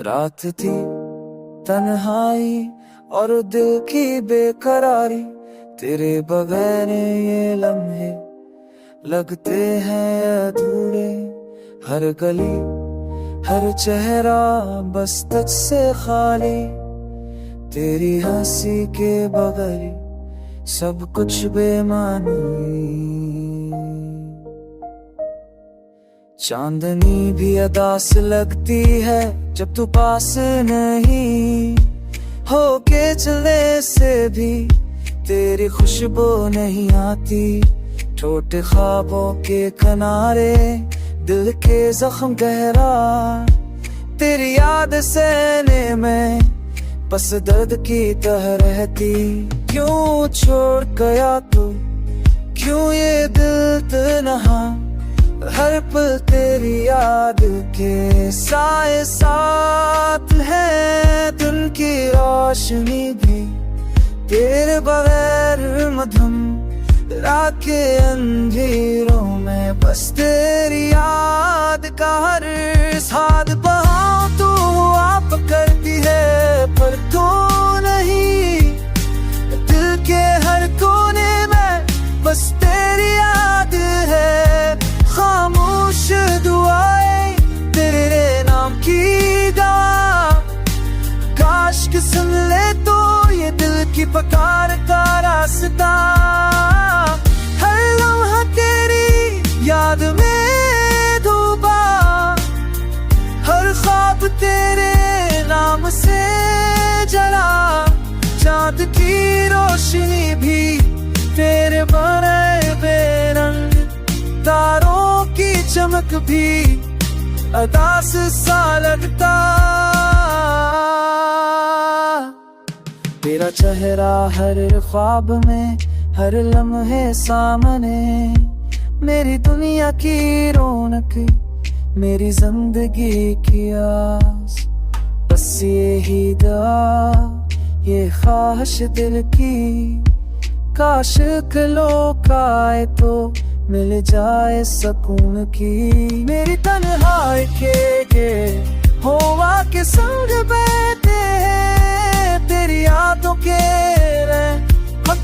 रात थी तन्हाई और दिल की बेकरारी, तेरे बगैर ये लम्हे लगते हैं अधूरे। हर गली हर चेहरा बस तुझसे खाली, तेरी हंसी के बगैर सब कुछ बेमानी। चांदनी भी अदास लगती है जब तू पास नहीं, होके चले से भी तेरी खुशबू नहीं आती। छोटे ख्वाबों के किनारे दिल के जख्म गहरा, तेरी याद सहने में बस दर्द की तरह रहती। क्यों छोड़ गया तू, क्यों ये दिल तन्हा, हर पल तेरी याद के साए साथ है। दिन की रोशनी भी तेरे बगैर मधुम, रात के अंधेरों में बस तेरी याद का हर साथ बहाव तू आप करती है, पर तू नहीं। दिल के हर कोने में बस तेरी याद है, खामोश दुआएं तेरे नाम की दवा। काश कि सुन ले तो ये दिल की पुकार का रास्ता। हर लम्हा तेरी याद में डूबा, हर ख्वाब तेरे नाम से जला। चांद की रोशनी भी तेरे बने बेरंग, तारों की चमक भी अदास सा लगता। तेरा चेहरा हर ख्वाब में, हर लम्हे सामने, मेरी दुनिया की रौनक, मेरी जिंदगी की आस। बस यही दुआ, ये ख्वाहिश दिल की, काश लोग आए तो मिल जाए सुकून की। मेरी तन्हाई के हवा के संग बहते हैं, तेरी यादों के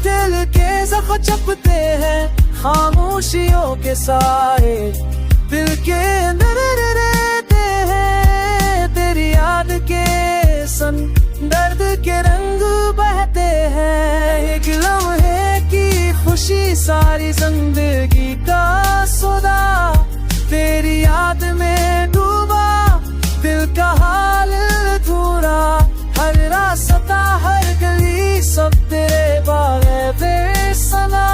दिल के जख्म चपते हैं। खामोशियों के साए दिल के अंदर रहते हैं, तेरी याद के संग दर्द के रंग बहते हैं। एक लम्हे की खुशी सारी जिंदगी का सौदा, तेरी याद में डूबा दिल का हाल अधूरा। हर रास्ता हर गली सब तेरे बारे बेसना,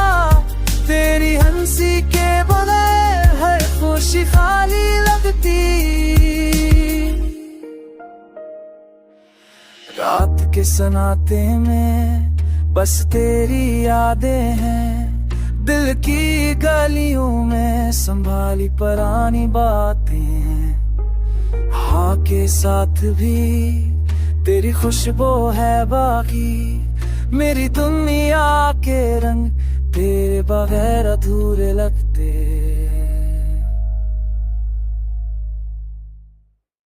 तेरी हंसी के बगैर हर खुशी खाली लगती। रात के सन्नाटे में बस तेरी यादें हैं, दिल की गलियों में संभाली पुरानी बातें हैं। हाँ के साथ भी तेरी खुशबू है बाकी, मेरी दुनिया के रंग तेरे बगैर अधूरे लगते।